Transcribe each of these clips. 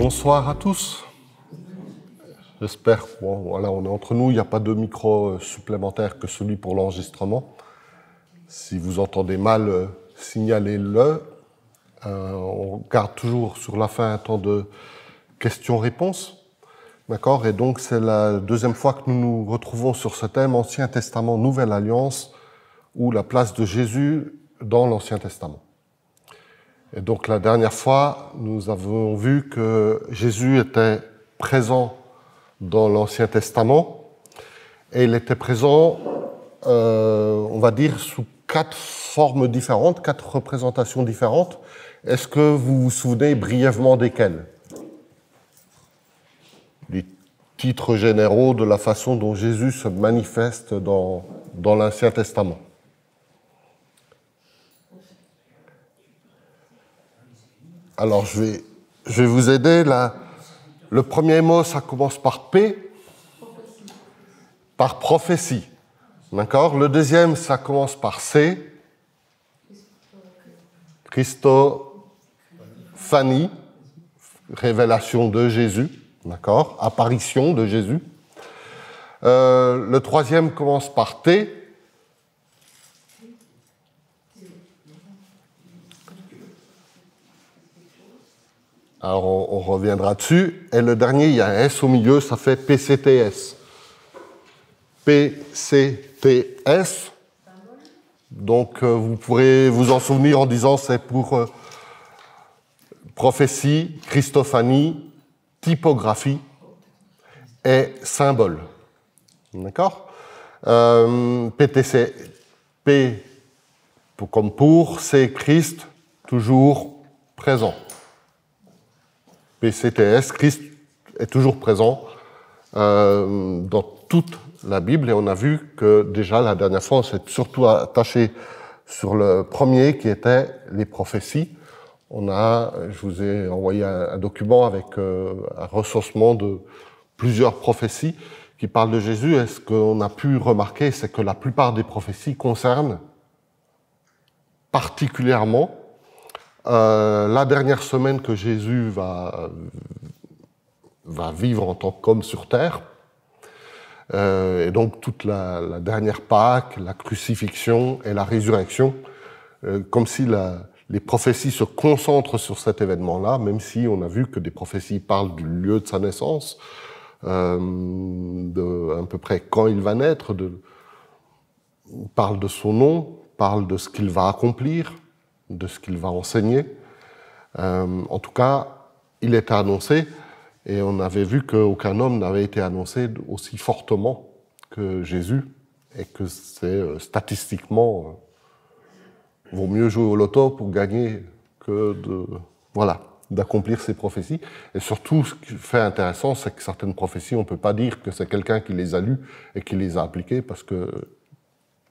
Bonsoir à tous. J'espère voilà, on est entre nous, il n'y a pas de micro supplémentaire que celui pour l'enregistrement. Si vous entendez mal, signalez-le. On garde toujours sur la fin un temps de questions-réponses. D'accord ? Et donc, c'est la deuxième fois que nous nous retrouvons sur ce thème Ancien Testament, Nouvelle Alliance, ou la place de Jésus dans l'Ancien Testament. Et donc, la dernière fois, nous avons vu que Jésus était présent dans l'Ancien Testament, et il était présent, on va dire, sous 4 formes différentes, 4 représentations différentes. Est-ce que vous vous souvenez brièvement desquelles ? Les titres généraux de la façon dont Jésus se manifeste dans l'Ancien Testament. Alors, je vais vous aider. Le premier mot, ça commence par P, par prophétie. D'accord ? Le deuxième, ça commence par C, Christophanie, révélation de Jésus. D'accord ? Apparition de Jésus. Le troisième commence par T. Alors, on reviendra dessus. Et le dernier, il y a un S au milieu, ça fait PCTS. PCTS. Donc, vous pourrez vous en souvenir en disant c'est pour prophétie, Christophanie, typographie et symbole. D'accord ? PTC, P comme pour, c'est Christ, toujours présent. PCTS, Christ est toujours présent dans toute la Bible, et on a vu que déjà la dernière fois, on s'est surtout attaché sur le premier qui était les prophéties. Je vous ai envoyé un document avec un recensement de plusieurs prophéties qui parlent de Jésus, et ce qu'on a pu remarquer, c'est que la plupart des prophéties concernent particulièrement la dernière semaine que Jésus va vivre en tant qu'homme sur terre, et donc toute la dernière Pâque, la crucifixion et la résurrection, comme si les prophéties se concentrent sur cet événement-là, même si on a vu que des prophéties parlent du lieu de sa naissance, de à peu près quand il va naître, parlent de son nom, parlent de ce qu'il va accomplir, de ce qu'il va enseigner. En tout cas, il était annoncé, et on avait vu qu'aucun homme n'avait été annoncé aussi fortement que Jésus, et que c'est statistiquement, vaut mieux jouer au loto pour gagner que d'accomplir ces prophéties. Et surtout, ce qui fait intéressant, c'est que certaines prophéties, on ne peut pas dire que c'est quelqu'un qui les a lues et qui les a appliquées, parce que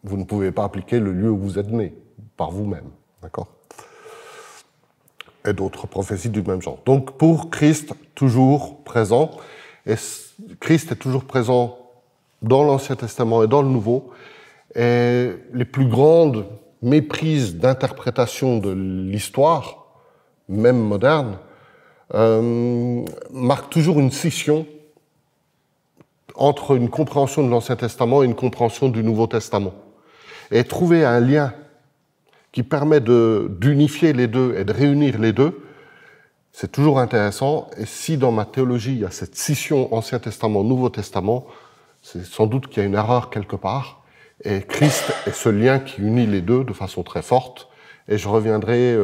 vous ne pouvez pas appliquer le lieu où vous êtes né, par vous-même. D'accord ? Et d'autres prophéties du même genre. Donc, pour Christ, toujours présent, et Christ est toujours présent dans l'Ancien Testament et dans le Nouveau, et les plus grandes méprises d'interprétation de l'histoire, même moderne, marquent toujours une scission entre une compréhension de l'Ancien Testament et une compréhension du Nouveau Testament. Et trouver un lien qui permet d'unifier les deux et de réunir les deux, c'est toujours intéressant. Et si dans ma théologie, il y a cette scission Ancien Testament, Nouveau Testament, c'est sans doute qu'il y a une erreur quelque part. Et Christ est ce lien qui unit les deux de façon très forte. Et je reviendrai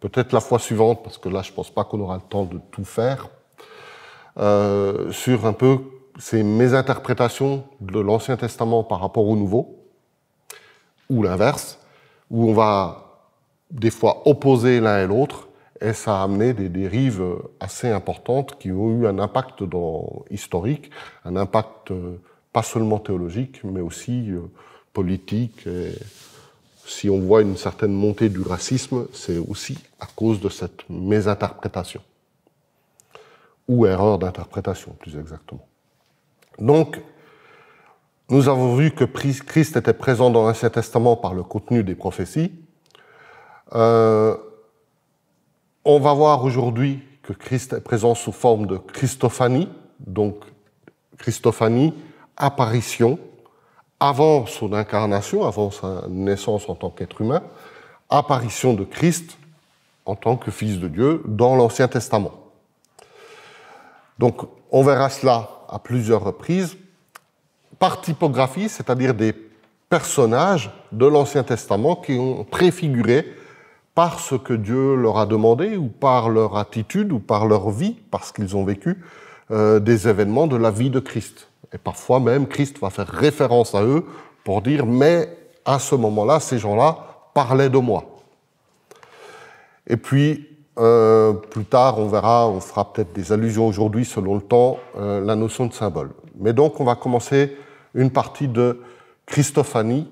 peut-être la fois suivante, parce que là, je ne pense pas qu'on aura le temps de tout faire, sur un peu mes interprétations de l'Ancien Testament par rapport au Nouveau, ou l'inverse, où on va des fois opposer l'un et l'autre, et ça a amené des dérives assez importantes qui ont eu un impact historique, un impact pas seulement théologique, mais aussi politique. Et si on voit une certaine montée du racisme, c'est aussi à cause de cette mésinterprétation, ou erreur d'interprétation, plus exactement. Donc, nous avons vu que Christ était présent dans l'Ancien Testament par le contenu des prophéties. On va voir aujourd'hui que Christ est présent sous forme de Christophanie, donc Christophanie, apparition, avant son incarnation, avant sa naissance en tant qu'être humain, apparition de Christ en tant que Fils de Dieu dans l'Ancien Testament. Donc, on verra cela à plusieurs reprises, par typographie, c'est-à-dire des personnages de l'Ancien Testament qui ont préfiguré par ce que Dieu leur a demandé, ou par leur attitude, ou par leur vie, parce qu'ils ont vécu des événements de la vie de Christ. Et parfois même, Christ va faire référence à eux pour dire « mais à ce moment-là, ces gens-là parlaient de moi ». Et puis, plus tard, on verra, on fera peut-être des allusions aujourd'hui, selon le temps, la notion de symbole. Mais donc, on va commencer une partie de Christophanie.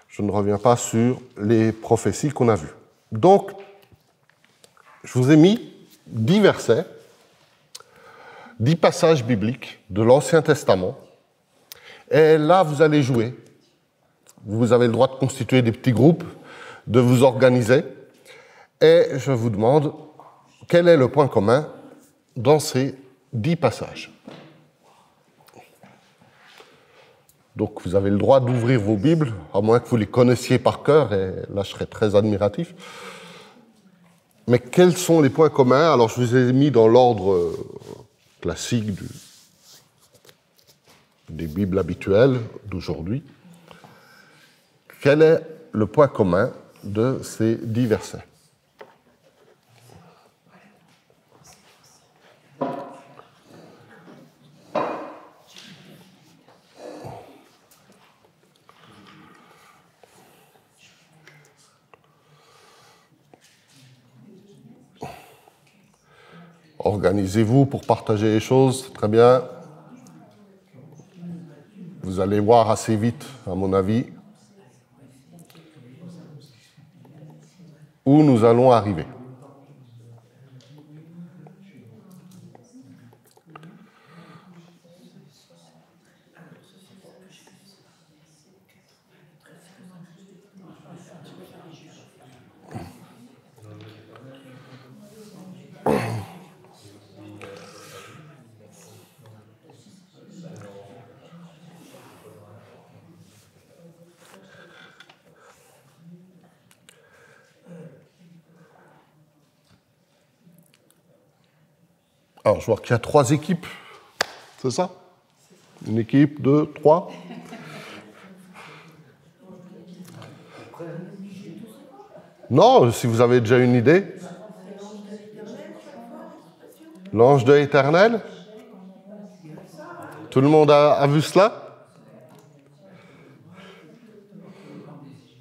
Je ne reviens pas sur les prophéties qu'on a vues. Donc, je vous ai mis 10 versets, 10 passages bibliques de l'Ancien Testament. Et là, vous allez jouer. Vous avez le droit de constituer des petits groupes, de vous organiser. Et je vous demande quel est le point commun dans ces 10 passages. Donc, vous avez le droit d'ouvrir vos Bibles, à moins que vous les connaissiez par cœur, et là, je serais très admiratif. Mais quels sont les points communs? Alors, je vous ai mis dans l'ordre classique des Bibles habituelles d'aujourd'hui. Quel est le point commun de ces 10 versets? Organisez-vous pour partager les choses, très bien. Vous allez voir assez vite, à mon avis, où nous allons arriver. Alors, je vois qu'il y a 3 équipes, c'est ça? Une équipe, 2, 3. Non, si vous avez déjà une idée. L'ange de l'Éternel. Tout le monde a vu cela?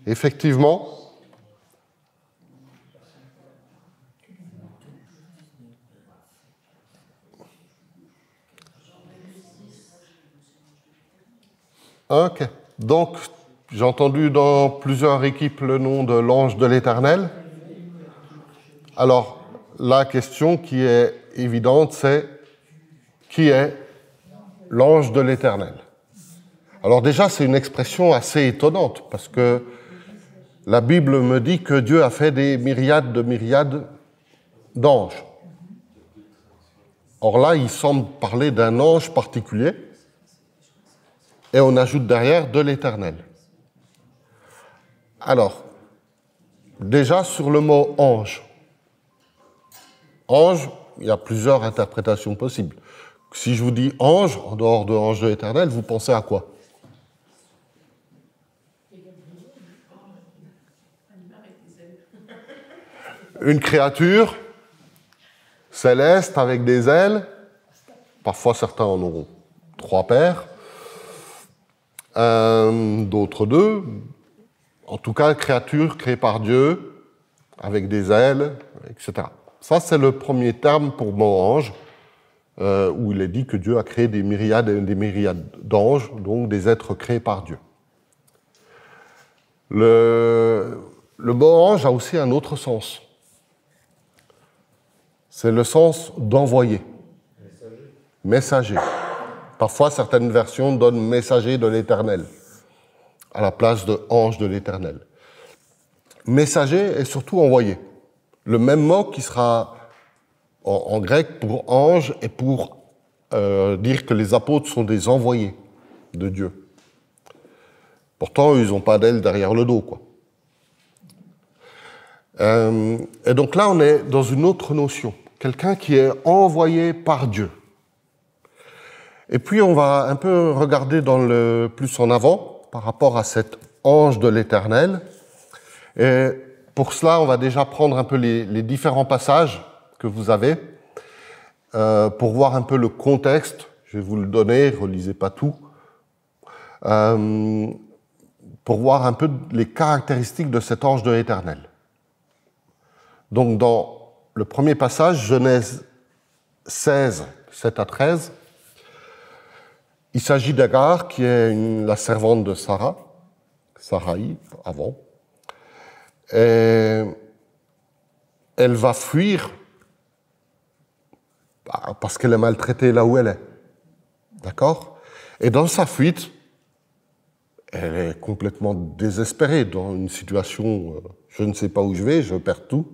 Effectivement. Ok. Donc, j'ai entendu dans plusieurs équipes le nom de l'ange de l'Éternel. Alors, la question qui est évidente, c'est qui est l'ange de l'Éternel? Alors déjà, c'est une expression assez étonnante, parce que la Bible me dit que Dieu a fait des myriades de myriades d'anges. Or là, il semble parler d'un ange particulier, et on ajoute derrière de l'Éternel. Alors, déjà sur le mot ange. Ange, il y a plusieurs interprétations possibles. Si je vous dis ange, en dehors de ange de l'Éternel, vous pensez à quoi? Une créature céleste avec des ailes. Parfois, certains en auront 3 paires. D'autres 2. En tout cas, créature créée par Dieu, avec des ailes, etc. Ça, c'est le premier terme pour mot ange, où il est dit que Dieu a créé des myriades et des myriades d'anges, donc des êtres créés par Dieu. Le mot ange a aussi un autre sens. C'est le sens d'envoyer. Messager. Parfois, certaines versions donnent messager de l'Éternel à la place de ange de l'Éternel. Messager est surtout envoyé. Le même mot qui sera en grec pour ange et pour dire que les apôtres sont des envoyés de Dieu. Pourtant, ils n'ont pas d'aile derrière le dos, quoi. Et donc là, on est dans une autre notion. Quelqu'un qui est envoyé par Dieu. Et puis, on va un peu regarder plus en avant par rapport à cet ange de l'Éternel. Et pour cela, on va déjà prendre un peu les différents passages que vous avez pour voir un peu le contexte. Je vais vous le donner, relisez pas tout. Pour voir un peu les caractéristiques de cet ange de l'Éternel. Donc, dans le premier passage, Genèse 16, 7 à 13, il s'agit d'Agar, qui est la servante de Sarai, avant. Et elle va fuir parce qu'elle est maltraitée là où elle est. D'accord? Et dans sa fuite, elle est complètement désespérée dans une situation, je ne sais pas où je vais, je perds tout,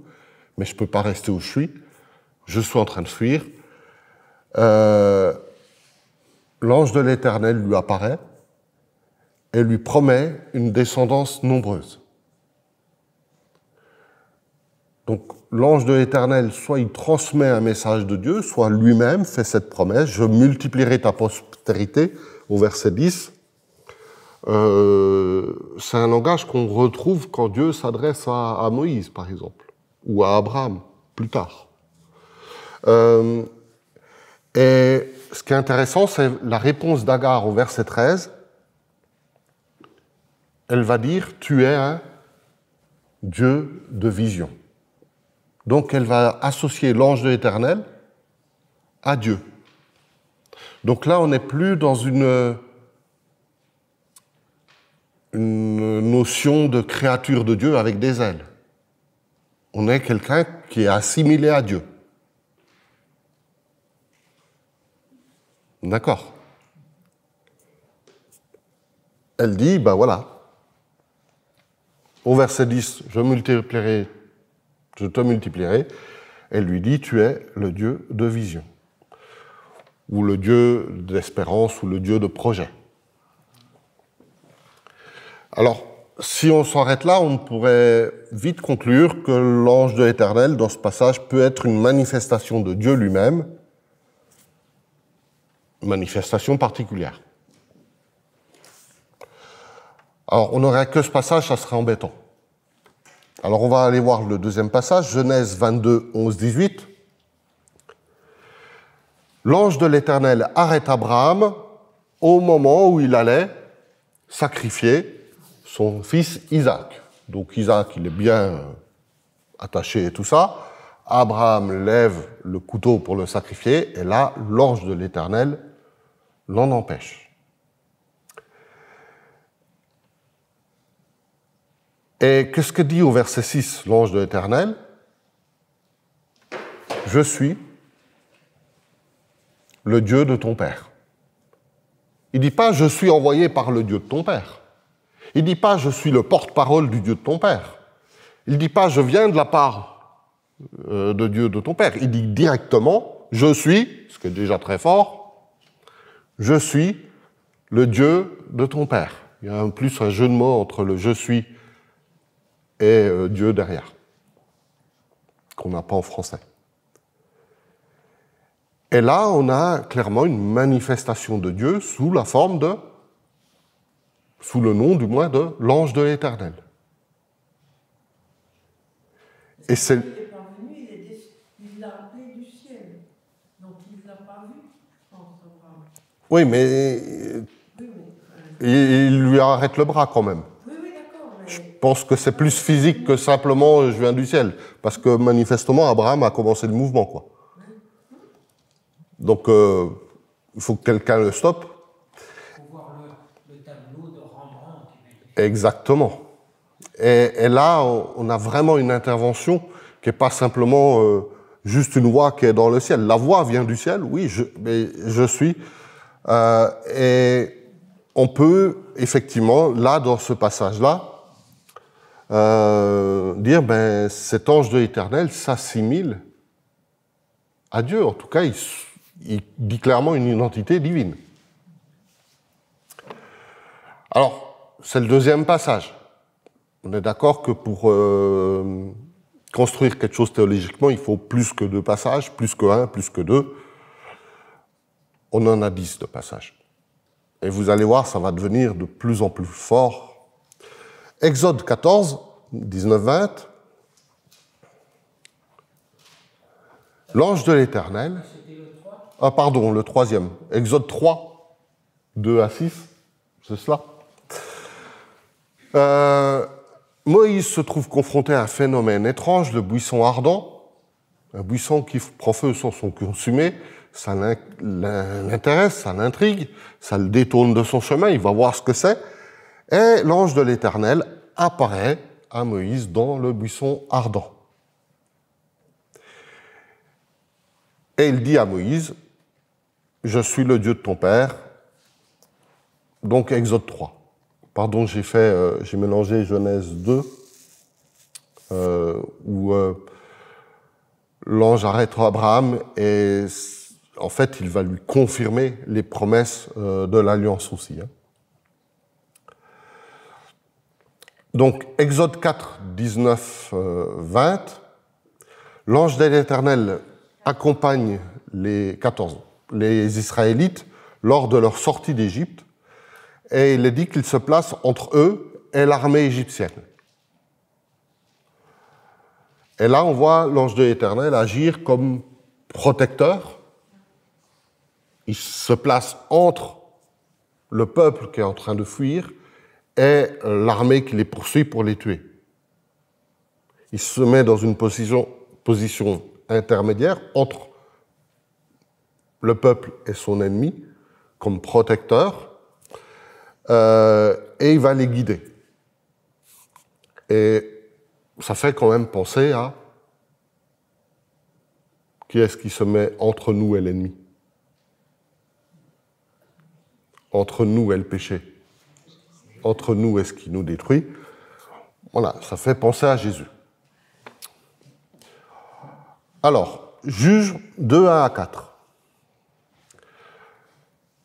mais je ne peux pas rester où je suis en train de fuir. L'ange de l'Éternel lui apparaît et lui promet une descendance nombreuse. Donc l'ange de l'Éternel, soit il transmet un message de Dieu, soit lui-même fait cette promesse, je multiplierai ta postérité, au verset 10. C'est un langage qu'on retrouve quand Dieu s'adresse à Moïse, par exemple, ou à Abraham, plus tard. Et ce qui est intéressant, c'est la réponse d'Agar au verset 13. Elle va dire « Tu es un Dieu de vision ». Donc elle va associer l'ange de l'Éternel à Dieu. Donc là, on n'est plus dans une notion de créature de Dieu avec des ailes. On est quelqu'un qui est assimilé à Dieu. D'accord. Elle dit, ben voilà, au verset 10, je te multiplierai. Elle lui dit, tu es le Dieu de vision, ou le Dieu d'espérance, ou le Dieu de projet. Alors, si on s'arrête là, on pourrait vite conclure que l'ange de l'Éternel, dans ce passage, peut être une manifestation de Dieu lui-même, une manifestation particulière. Alors, on n'aurait que ce passage, ça serait embêtant. Alors, on va aller voir le deuxième passage, Genèse 22, 11, 18. L'ange de l'Éternel arrête Abraham au moment où il allait sacrifier son fils Isaac. Donc Isaac, il est bien attaché et tout ça. Abraham lève le couteau pour le sacrifier, et là, l'ange de l'Éternel l'en empêche. Et qu'est-ce que dit au verset 6 l'ange de l'Éternel? Je suis le Dieu de ton père. Il ne dit pas « je suis envoyé par le Dieu de ton père ». Il ne dit pas « je suis le porte-parole du Dieu de ton père ». Il ne dit pas « je viens de la part de Dieu de ton père ». Il dit directement « je suis », ce qui est déjà très fort, « je suis le Dieu de ton père ». Il y a en plus un jeu de mots entre le « je suis » et Dieu derrière, qu'on n'a pas en français. Et là, on a clairement une manifestation de Dieu sous la forme sous le nom du moins de l'ange de l'Éternel. Et c'est... Il n'est pas venu, il l'a appelé du ciel. Donc il ne l'a pas vu, je pense, Abraham. Oui, mais il lui arrête le bras quand même. Oui, d'accord. Mais... Je pense que c'est plus physique que simplement je viens du ciel. Parce que manifestement, Abraham a commencé le mouvement, quoi. Donc, il faut que quelqu'un le stoppe. Il faut voir le tableau de Rembrandt. Exactement. Et là, on a vraiment une intervention qui n'est pas simplement juste une voix qui est dans le ciel. La voix vient du ciel, oui, mais je suis. Et on peut, effectivement, là, dans ce passage-là, dire, cet ange de l'Éternel s'assimile à Dieu. En tout cas, il dit clairement une identité divine. Alors, c'est le deuxième passage. On est d'accord que pour construire quelque chose théologiquement, il faut plus que 2 passages, plus que 1, plus que 2. On en a 10 de passages. Et vous allez voir, ça va devenir de plus en plus fort. Exode 14, 19-20. L'ange de l'Éternel. Ah, pardon, le troisième. Exode 3, 2 à 6. C'est cela. Moïse se trouve confronté à un phénomène étrange, le buisson ardent. Un buisson qui prend feu sans son consumé. Ça l'intéresse, ça l'intrigue, ça le détourne de son chemin, il va voir ce que c'est. Et l'ange de l'Éternel apparaît à Moïse dans le buisson ardent. Et il dit à Moïse, « Je suis le Dieu de ton père. » Donc Exode 3. Pardon, j'ai mélangé Genèse 2, où l'ange arrête Abraham et en fait, il va lui confirmer les promesses de l'Alliance aussi. Donc, Exode 4, 19, 20, l'ange de l'Éternel accompagne les Israélites lors de leur sortie d'Égypte, et il est dit qu'il se place entre eux et l'armée égyptienne. Et là, on voit l'ange de l'Éternel agir comme protecteur. Il se place entre le peuple qui est en train de fuir et l'armée qui les poursuit pour les tuer. Il se met dans une position intermédiaire entre le peuple et son ennemi comme protecteur, et il va les guider. Et ça fait quand même penser à qui est-ce qui se met entre nous et l'ennemi? Entre nous et le péché. Entre nous et ce qui nous détruit. Voilà, ça fait penser à Jésus. Alors, Juge 2, 1 à 4.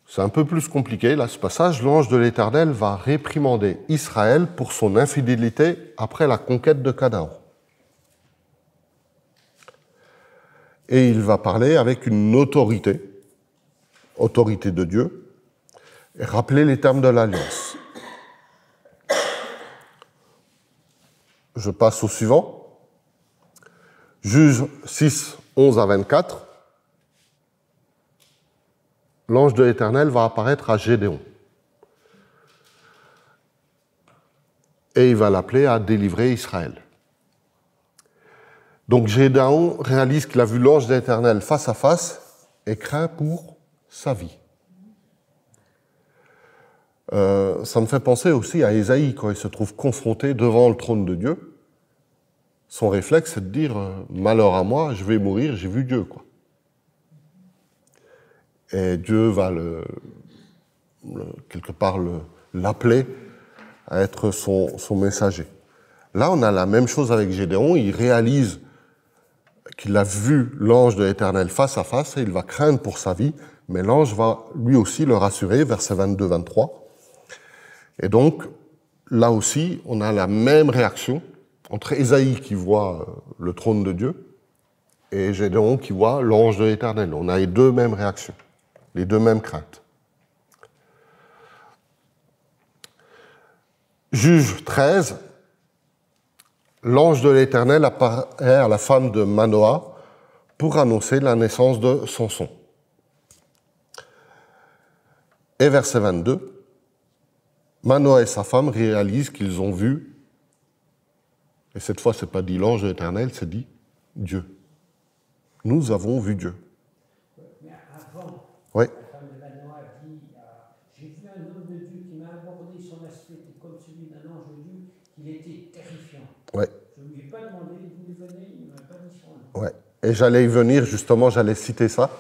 C'est un peu plus compliqué, là, ce passage. L'ange de l'Éternel va réprimander Israël pour son infidélité après la conquête de Canaan. Et il va parler avec une autorité de Dieu, et rappeler les termes de l'Alliance. Je passe au suivant. Juge 6, 11 à 24. L'ange de l'Éternel va apparaître à Gédéon. Et il va l'appeler à délivrer Israël. Donc Gédéon réalise qu'il a vu l'ange de l'Éternel face à face et craint pour sa vie. Ça me fait penser aussi à Ésaïe, quand il se trouve confronté devant le trône de Dieu. Son réflexe, c'est de dire « Malheur à moi, je vais mourir, j'ai vu Dieu. » quoi. Et Dieu va quelque part l'appeler à être son messager. Là, on a la même chose avec Gédéon. Il réalise qu'il a vu l'ange de l'Éternel face à face et il va craindre pour sa vie, mais l'ange va lui aussi le rassurer, versets 22-23. Et donc, là aussi, on a la même réaction entre Ésaïe qui voit le trône de Dieu et Gédéon qui voit l'ange de l'Éternel. On a les deux mêmes réactions, les deux mêmes craintes. Juge 13, l'ange de l'Éternel apparaît à la femme de Manoah pour annoncer la naissance de Samson. Et verset 22, Manoah et sa femme réalisent qu'ils ont vu, et cette fois, ce n'est pas dit l'ange de l'Éternel, c'est dit Dieu. Nous avons vu Dieu. Mais avant, oui. La femme de Manoah dit j'ai vu un homme de Dieu qui m'a abordé, son aspect était comme celui d'un ange de Dieu, il était terrifiant. Ouais. Je ne lui ai pas demandé d'où il venait, il ne m'a pas dit son nom. Ouais. Et j'allais y venir, justement, j'allais citer ça,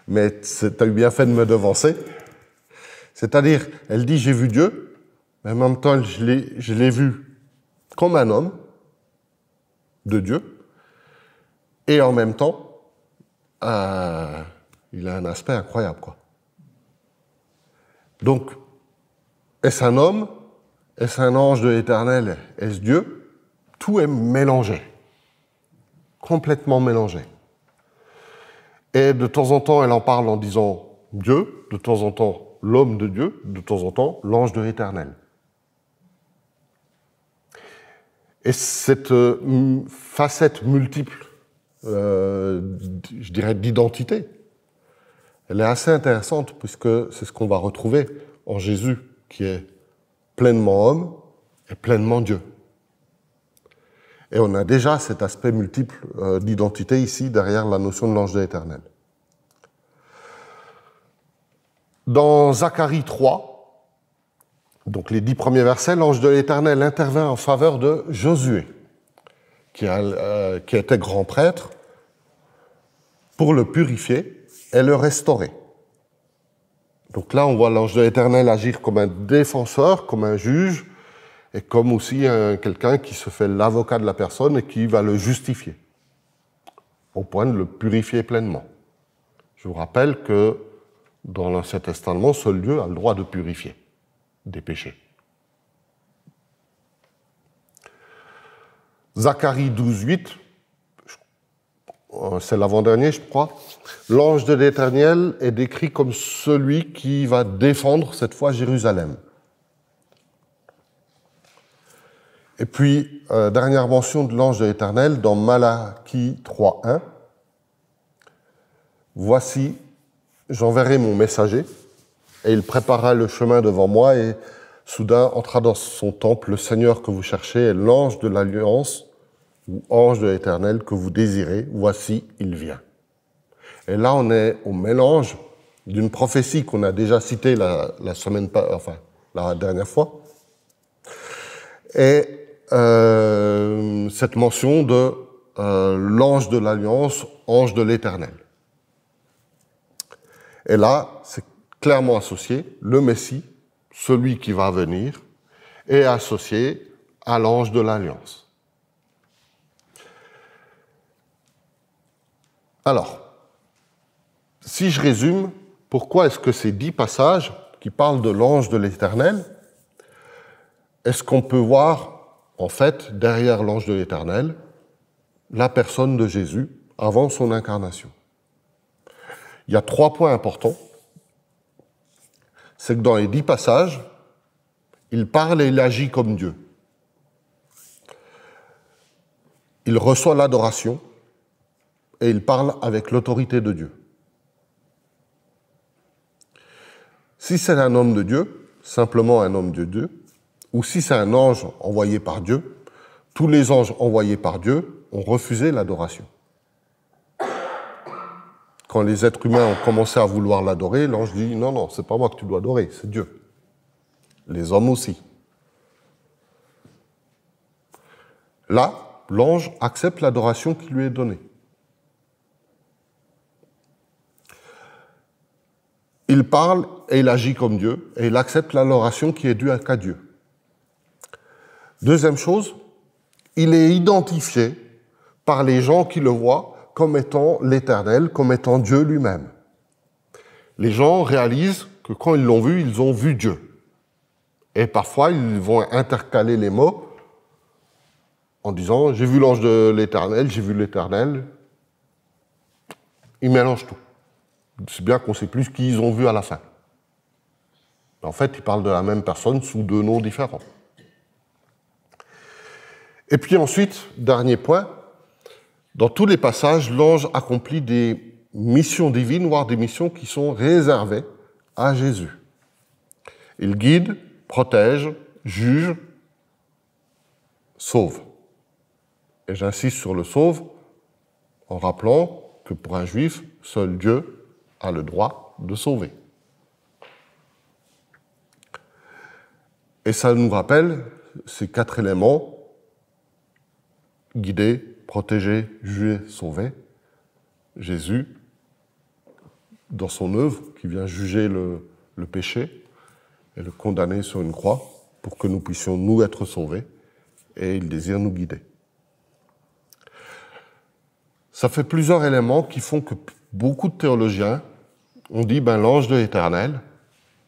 mais tu as eu bien fait de me devancer. C'est-à-dire, elle dit j'ai vu Dieu, mais en même temps, je l'ai vu comme un homme de Dieu, et en même temps, il a un aspect incroyable, quoi. Donc, est-ce un homme? Est-ce un ange de l'Éternel? Est-ce Dieu? Tout est mélangé, complètement mélangé. Et de temps en temps, elle en parle en disant Dieu, de temps en temps l'homme de Dieu, de temps en temps l'ange de l'Éternel. Et cette facette multiple, je dirais, d'identité, elle est assez intéressante puisque c'est ce qu'on va retrouver en Jésus, qui est pleinement homme et pleinement Dieu. Et on a déjà cet aspect multiple d'identité ici, derrière la notion de l'ange de l'Éternel. Dans Zacharie 3, donc les 10 premiers versets, l'ange de l'Éternel intervint en faveur de Josué, qui était grand prêtre, pour le purifier et le restaurer. Donc là, on voit l'ange de l'Éternel agir comme un défenseur, comme un juge, et comme aussi quelqu'un qui se fait l'avocat de la personne et qui va le justifier, au point de le purifier pleinement. Je vous rappelle que dans l'Ancien Testament, seul Dieu a le droit de purifier des péchés. Zacharie 12:8, c'est l'avant-dernier, je crois. L'ange de l'Éternel est décrit comme celui qui va défendre cette fois Jérusalem. Et puis, dernière mention de l'ange de l'Éternel dans Malachie 3:1. Voici, j'enverrai mon messager, et il préparera le chemin devant moi, et soudain entra dans son temple le Seigneur que vous cherchez, et l'ange de l'Alliance, ou ange de l'Éternel que vous désirez, voici, il vient. Et là, on est au mélange d'une prophétie qu'on a déjà citée la dernière fois, et cette mention de l'ange de l'Alliance, ange de l'Éternel. Et là, c'est clairement associé, le Messie, celui qui va venir, est associé à l'ange de l'Alliance. Alors, si je résume, pourquoi est-ce que ces 10 passages qui parlent de l'ange de l'Éternel, est-ce qu'on peut voir, en fait, derrière l'ange de l'Éternel, la personne de Jésus avant son incarnation? Il y a 3 points importants. C'est que dans les 10 passages, il parle et il agit comme Dieu. Il reçoit l'adoration et il parle avec l'autorité de Dieu. Si c'est un homme de Dieu, simplement un homme de Dieu, ou si c'est un ange envoyé par Dieu, tous les anges envoyés par Dieu ont refusé l'adoration. Quand les êtres humains ont commencé à vouloir l'adorer, l'ange dit « Non, non, c'est pas moi que tu dois adorer, c'est Dieu. » Les hommes aussi. Là, l'ange accepte l'adoration qui lui est donnée. Il parle et il agit comme Dieu, et il accepte l'adoration qui est due à Dieu. Deuxième chose, il est identifié par les gens qui le voient comme étant l'Éternel, comme étant Dieu lui-même. Les gens réalisent que quand ils l'ont vu, ils ont vu Dieu. Et parfois, ils vont intercaler les mots en disant « J'ai vu l'ange de l'Éternel, j'ai vu l'Éternel ». Ils mélangent tout. C'est bien qu'on ne sait plus ce qu'ils ont vu à la fin. En fait, ils parlent de la même personne sous 2 noms différents. Et puis ensuite, dernier point, dans tous les passages, l'ange accomplit des missions divines, voire des missions qui sont réservées à Jésus. Il guide, protège, juge, sauve. Et j'insiste sur le sauve en rappelant que pour un juif, seul Dieu a le droit de sauver. Et ça nous rappelle ces 4 éléments: guider, protéger, juger, sauver. Jésus, dans son œuvre, qui vient juger le péché et le condamner sur une croix pour que nous puissions, nous, être sauvés, et il désire nous guider. Ça fait plusieurs éléments qui font que beaucoup de théologiens ont dit ben, l'ange de l'Éternel,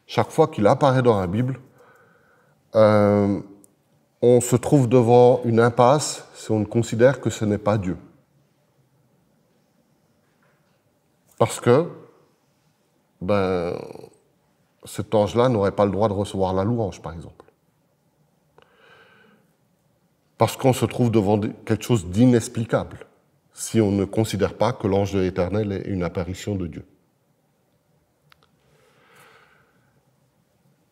chaque fois qu'il apparaît dans la Bible, on se trouve devant une impasse si on considère que ce n'est pas Dieu. Parce que ben, cet ange-là n'aurait pas le droit de recevoir la louange, par exemple. Parce qu'on se trouve devant quelque chose d'inexplicable, si on ne considère pas que l'ange de l'Éternel est une apparition de Dieu.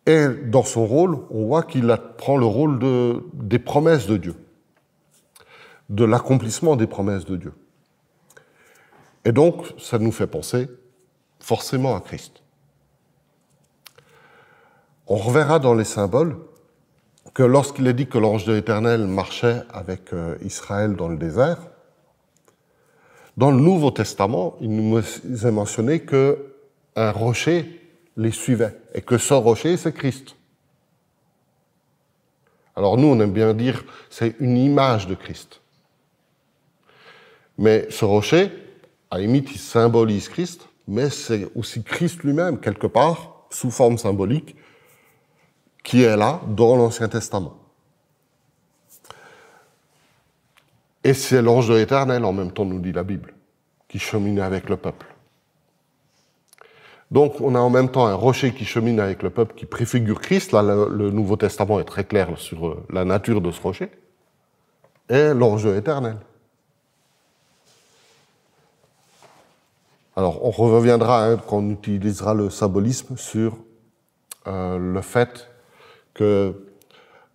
Et dans son rôle, on voit qu'il prend le rôle des promesses de Dieu, de l'accomplissement des promesses de Dieu. Et donc, ça nous fait penser forcément à Christ. On reverra dans les symboles que lorsqu'il est dit que l'ange de l'Éternel marchait avec Israël dans le désert, dans le Nouveau Testament, il nous est mentionné qu'un rocher les suivait, et que ce rocher, c'est Christ. Alors nous, on aime bien dire c'est une image de Christ. Mais ce rocher, à la limite, il symbolise Christ, mais c'est aussi Christ lui-même, quelque part, sous forme symbolique, qui est là dans l'Ancien Testament. Et c'est l'ange de l'Éternel, en même temps, nous dit la Bible, qui cheminait avec le peuple. Donc, on a en même temps un rocher qui chemine avec le peuple, qui préfigure Christ. Là, le Nouveau Testament est très clair sur la nature de ce rocher. Et l'ange de l'Éternel. Alors, on reviendra, quand on utilisera le symbolisme, sur le fait que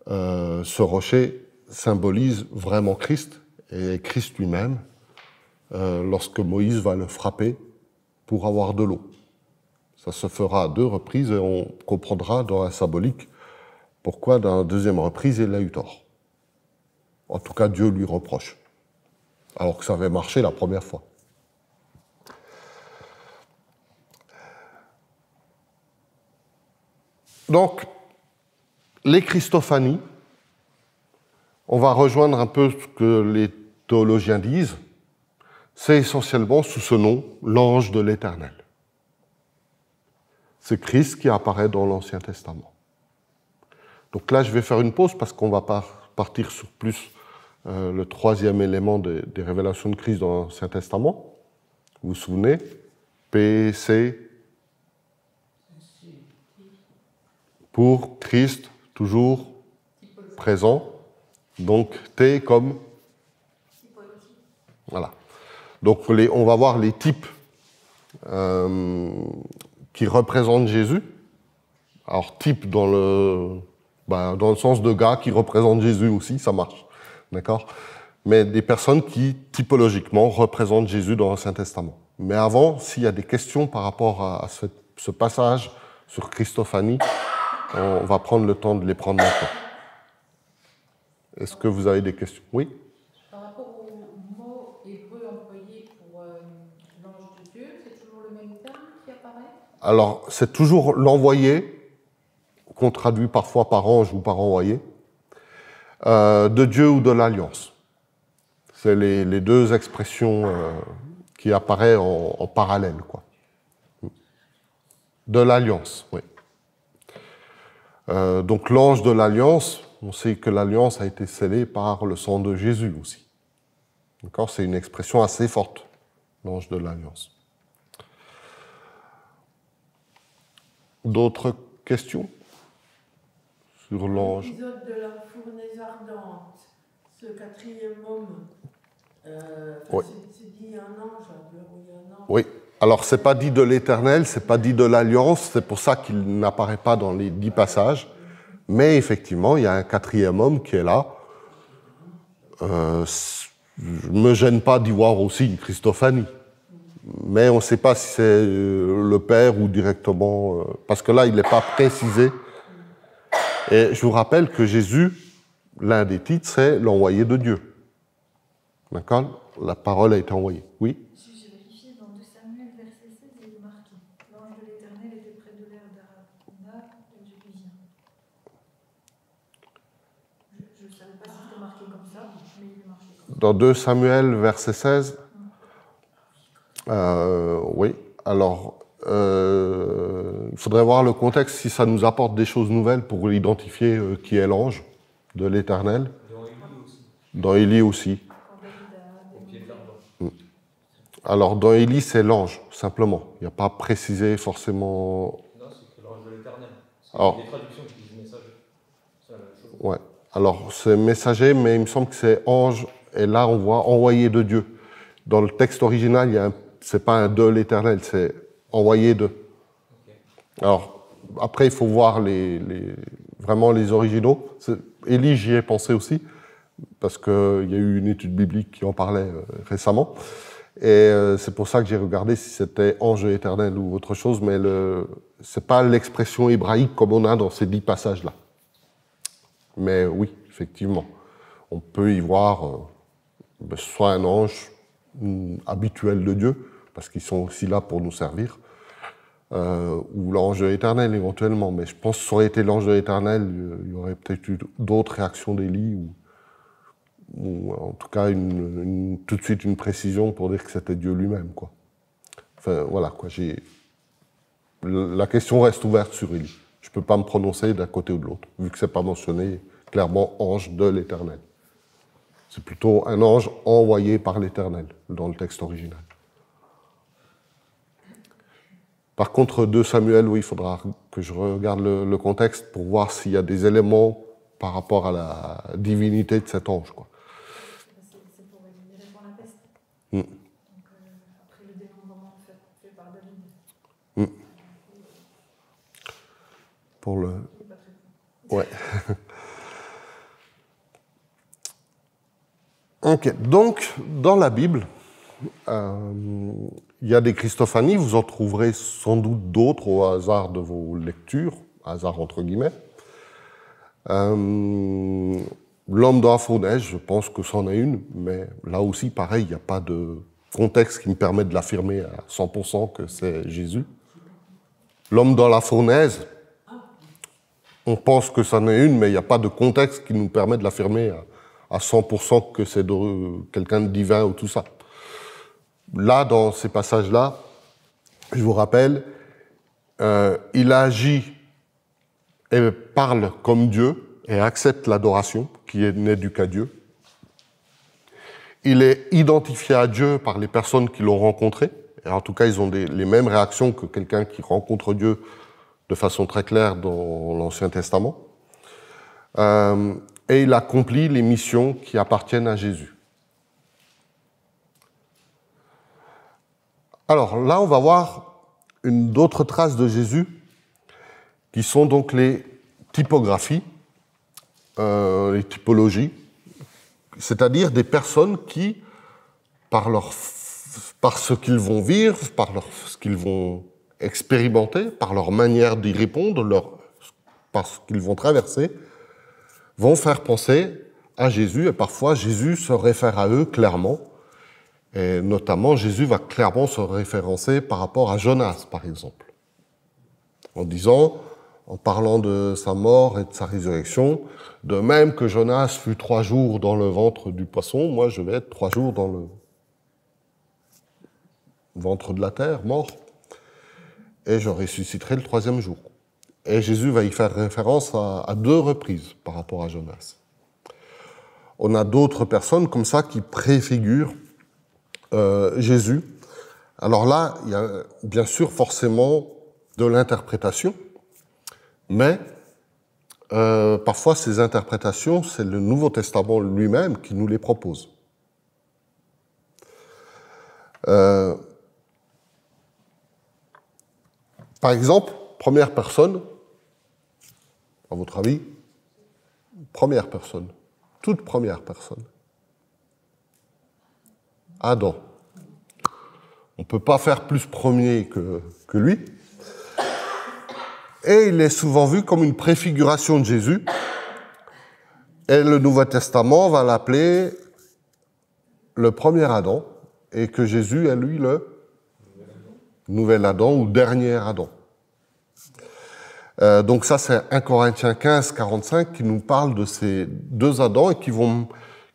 ce rocher symbolise vraiment Christ, et Christ lui-même, lorsque Moïse va le frapper pour avoir de l'eau. Ça se fera à 2 reprises et on comprendra dans la symbolique pourquoi dans la 2e reprise il a eu tort. En tout cas, Dieu lui reproche, alors que ça avait marché la première fois. Donc, les Christophanies, on va rejoindre un peu ce que les théologiens disent, c'est essentiellement sous ce nom, l'ange de l'Éternel. C'est Christ qui apparaît dans l'Ancien Testament. Donc là, je vais faire une pause parce qu'on va partir sur plus le 3e élément des révélations de Christ dans l'Ancien Testament. Vous vous souvenez? P, C, pour Christ, toujours présent. Donc T comme... Voilà. Donc on va voir les types qui représentent Jésus. Alors type dans le sens de gars qui représentent Jésus aussi, ça marche. D'accord? Mais des personnes qui, typologiquement, représentent Jésus dans l'Ancien Testament. Mais avant, s'il y a des questions par rapport à ce passage sur Christophanie, on va prendre le temps de les prendre maintenant. Est-ce que vous avez des questions? Oui? Par rapport au mot hébreu employé pour l'ange de Dieu, c'est toujours le même terme qui apparaît? Alors, c'est toujours l'envoyé, qu'on traduit parfois par ange ou par envoyé, de Dieu ou de l'Alliance. C'est les 2 expressions qui apparaissent en parallèle, quoi. De l'Alliance, oui. Donc l'ange de l'Alliance, on sait que l'Alliance a été scellée par le sang de Jésus aussi. D'accord? C'est une expression assez forte, l'ange de l'Alliance. D'autres questions sur l'ange? L'épisode de la fournaise ardente, ce 4e homme, Oui. c'est dit un ange, un ange. Oui. Alors, c'est pas dit de l'Éternel, c'est pas dit de l'Alliance, c'est pour ça qu'il n'apparaît pas dans les 10 passages. Mais effectivement, il y a un 4e homme qui est là. Je ne me gêne pas d'y voir aussi une Christophanie. Mais on ne sait pas si c'est le Père ou directement... parce que là, il n'est pas précisé. Et je vous rappelle que Jésus, l'un des titres, c'est l'envoyé de Dieu. D'accord? La parole a été envoyée. Oui? J'ai vérifié dans 2 Samuel, verset 16, il est marqué. L'ange de l'Éternel était près de l'air d'Arabna, et Dieu lui vient. Je ne savais pas si c'était marqué comme ça, mais il est marqué comme ça. Dans 2 Samuel, verset 16. Oui, alors, il faudrait voir le contexte si ça nous apporte des choses nouvelles pour identifier qui est l'ange de l'Éternel. Dans Élie aussi. Alors, dans Élie, c'est l'ange, simplement. Il n'y a pas précisé forcément... Non, c'est l'ange de l'Éternel. Alors, des traductions qui disent messager. C'est la même chose. Ouais. Alors, c'est messager, mais il me semble que c'est ange, et là, on voit envoyé de Dieu. Dans le texte original, c'est pas un de l'Éternel, c'est envoyé de. Okay. Alors, après, il faut voir vraiment les originaux. Élie, j'y ai pensé aussi, parce qu'il y a eu une étude biblique qui en parlait récemment. Et c'est pour ça que j'ai regardé si c'était ange éternel ou autre chose, mais c'est pas l'expression hébraïque comme on a dans ces 10 passages-là. Mais oui, effectivement, on peut y voir soit un ange habituel de Dieu, parce qu'ils sont aussi là pour nous servir, ou l'ange éternel éventuellement. Mais je pense que ça aurait été l'ange éternel, il y aurait peut-être eu d'autres réactions d'Élie, ou en tout cas tout de suite une précision pour dire que c'était Dieu lui-même, quoi. Enfin, voilà, quoi. La question reste ouverte sur Élie. Je ne peux pas me prononcer d'un côté ou de l'autre, vu que ce n'est pas mentionné clairement ange de l'Éternel. C'est plutôt un ange envoyé par l'Éternel dans le texte original. Par contre, 2 Samuel, oui, il faudra que je regarde le contexte pour voir s'il y a des éléments par rapport à la divinité de cet ange, quoi. C'est pour éliminer pour la peste. Donc, après le dénombrement fait par David. Pour le... Ouais. Ok, donc, dans la Bible, il y a des Christophanies, vous en trouverez sans doute d'autres au hasard de vos lectures, hasard entre guillemets. L'homme dans la fournaise, je pense que c'en est une, mais là aussi, pareil, il n'y a pas de contexte qui me permet de l'affirmer à 100% que c'est Jésus. L'homme dans la fournaise, on pense que c'en est une, mais il n'y a pas de contexte qui nous permet de l'affirmer à 100% que c'est quelqu'un de divin ou tout ça. Là, dans ces passages-là, je vous rappelle, il agit et parle comme Dieu et accepte l'adoration qui n'est due qu'à Dieu. Il est identifié à Dieu par les personnes qui l'ont rencontré. Et en tout cas, ils ont les mêmes réactions que quelqu'un qui rencontre Dieu de façon très claire dans l'Ancien Testament. Et il accomplit les missions qui appartiennent à Jésus. Alors là, on va voir d'autres traces de Jésus, qui sont donc les typographies, les typologies, c'est-à-dire des personnes qui, par ce qu'ils vont vivre, ce qu'ils vont expérimenter, par leur manière d'y répondre, par ce qu'ils vont traverser, vont faire penser à Jésus, et parfois Jésus se réfère à eux clairement, et notamment Jésus va clairement se référencer par rapport à Jonas, par exemple, en parlant de sa mort et de sa résurrection, de même que Jonas fut 3 jours dans le ventre du poisson, moi je vais être 3 jours dans le ventre de la terre, mort, et je ressusciterai le 3e jour. Et Jésus va y faire référence à 2 reprises par rapport à Jonas. On a d'autres personnes comme ça qui préfigurent Jésus. Alors là, il y a bien sûr forcément de l'interprétation, mais parfois ces interprétations, c'est le Nouveau Testament lui-même qui nous les propose. Par exemple, première personne, à votre avis, première personne, toute première personne. Adam. On ne peut pas faire plus premier que lui. Et il est souvent vu comme une préfiguration de Jésus. Et le Nouveau Testament va l'appeler le premier Adam, et que Jésus est lui le nouvel Adam ou dernier Adam. Donc ça, c'est 1 Corinthiens 15, 45 qui nous parle de ces 2 Adams et qui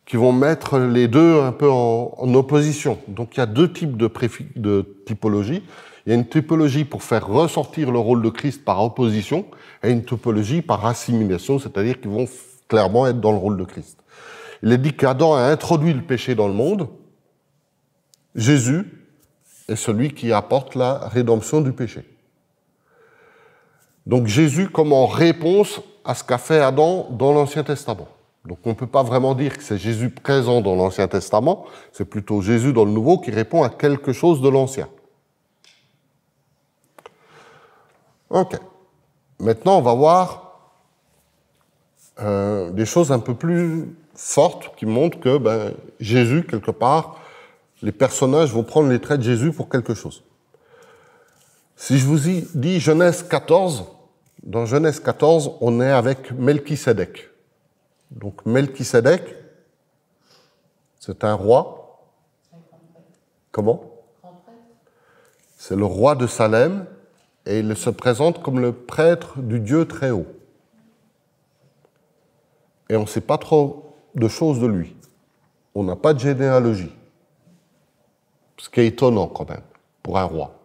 qui vont mettre les deux un peu en opposition. Donc il y a deux types de typologie. Il y a une typologie pour faire ressortir le rôle de Christ par opposition et une typologie par assimilation, c'est-à-dire qu'ils vont clairement être dans le rôle de Christ. Il est dit qu'Adam a introduit le péché dans le monde. Jésus est celui qui apporte la rédemption du péché. Donc Jésus comme en réponse à ce qu'a fait Adam dans l'Ancien Testament. Donc on ne peut pas vraiment dire que c'est Jésus présent dans l'Ancien Testament, c'est plutôt Jésus dans le Nouveau qui répond à quelque chose de l'Ancien. Ok. Maintenant, on va voir des choses un peu plus fortes qui montrent que Jésus, quelque part, les personnages vont prendre les traits de Jésus pour quelque chose. Si je vous dis Genèse 14, dans Genèse 14, on est avec Melchisédek. Donc Melchisédek, c'est un roi. Comment? C'est le roi de Salem et il se présente comme le prêtre du Dieu très haut. Et on ne sait pas trop de choses de lui. On n'a pas de généalogie. Ce qui est étonnant quand même pour un roi.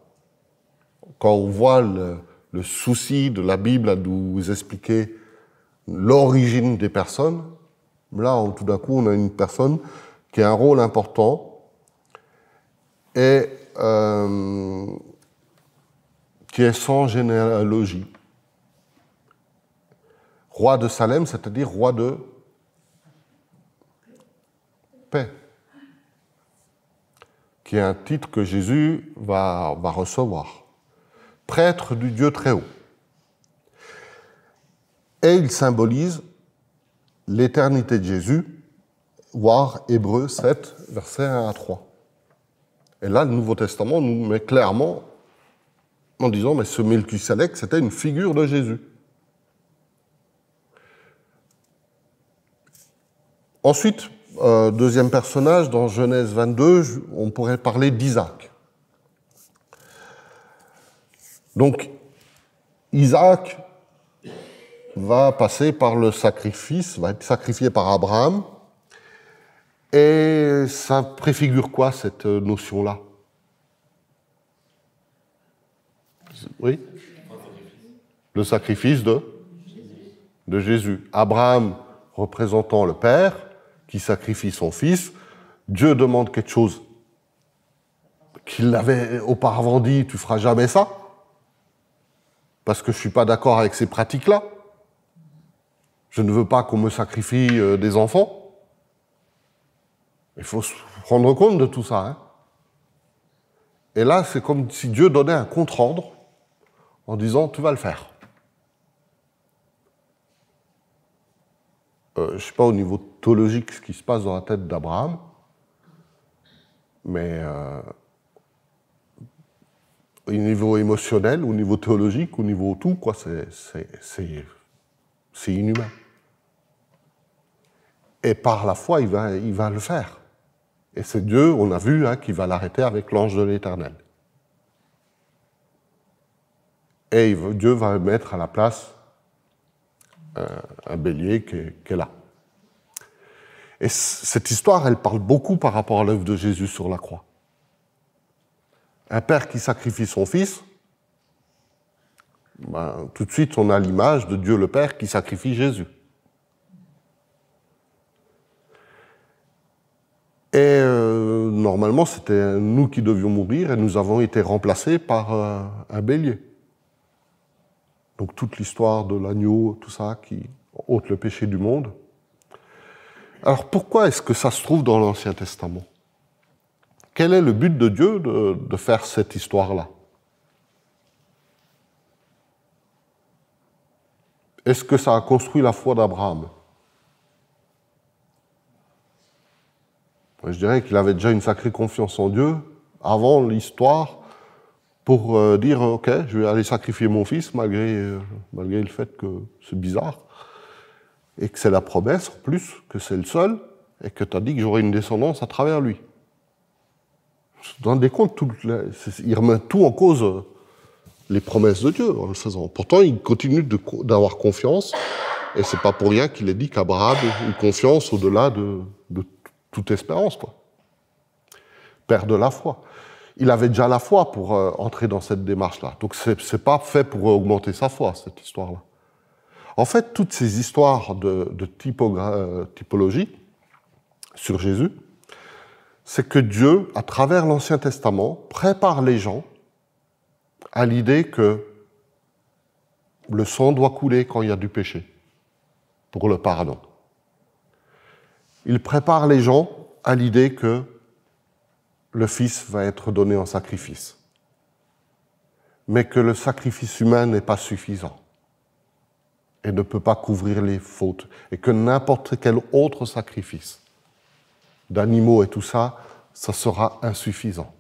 Quand on voit le souci de la Bible à nous expliquer l'origine des personnes, là, tout d'un coup, on a une personne qui a un rôle important et qui est sans généalogie. Roi de Salem, c'est-à-dire roi de paix, qui est un titre que Jésus va recevoir. Prêtre du Dieu très haut. Et il symbolise l'éternité de Jésus, voir Hébreux 7, versets 1 à 3. Et là, le Nouveau Testament nous met clairement en disant, mais ce Melchisédek, c'était une figure de Jésus. Ensuite, deuxième personnage, dans Genèse 22, on pourrait parler d'Isaac. Donc, Isaac va passer par le sacrifice, va être sacrifié par Abraham. Et ça préfigure quoi, cette notion-là? Oui? Le sacrifice de Jésus. Abraham représentant le Père, qui sacrifie son Fils. Dieu demande quelque chose qu'il avait auparavant dit, tu feras jamais ça, parce que je ne suis pas d'accord avec ces pratiques-là. Je ne veux pas qu'on me sacrifie des enfants. Il faut se rendre compte de tout ça. Hein. Et là, c'est comme si Dieu donnait un compte-rendre en disant, tu vas le faire. Je ne sais pas au niveau théologique ce qui se passe dans la tête d'Abraham, mais au niveau émotionnel, au niveau théologique, au niveau tout, quoi, c'est inhumain. Et par la foi, il va le faire. Et c'est Dieu, on a vu, qui va l'arrêter avec l'ange de l'Éternel. Et Dieu va mettre à la place un bélier qui est là. Et cette histoire, elle parle beaucoup par rapport à l'œuvre de Jésus sur la croix. Un père qui sacrifie son fils, tout de suite on a l'image de Dieu le Père qui sacrifie Jésus. Et normalement, c'était nous qui devions mourir et nous avons été remplacés par un bélier. Donc toute l'histoire de l'agneau, tout ça, qui ôte le péché du monde. Alors pourquoi est-ce que ça se trouve dans l'Ancien Testament? Quel est le but de Dieu de faire cette histoire-là? Est-ce que ça a construit la foi d'Abraham? Je dirais qu'il avait déjà une sacrée confiance en Dieu avant l'histoire pour dire « Ok, je vais aller sacrifier mon fils malgré le fait que c'est bizarre et que c'est la promesse en plus, que c'est le seul et que tu as dit que j'aurai une descendance à travers lui. » Vous vous rendez compte, il remet tout en cause les promesses de Dieu en le faisant. Pourtant, il continue d'avoir confiance et c'est pas pour rien qu'il ait dit qu'Abraham a une confiance au-delà de toute espérance, quoi. Perdre la foi. Il avait déjà la foi pour entrer dans cette démarche-là. Donc, ce n'est pas fait pour augmenter sa foi, cette histoire-là. En fait, toutes ces histoires de typologie sur Jésus, c'est que Dieu, à travers l'Ancien Testament, prépare les gens à l'idée que le sang doit couler quand il y a du péché, pour le pardon. Il prépare les gens à l'idée que le Fils va être donné en sacrifice, mais que le sacrifice humain n'est pas suffisant et ne peut pas couvrir les fautes, et que n'importe quel autre sacrifice d'animaux et tout ça, ça sera insuffisant.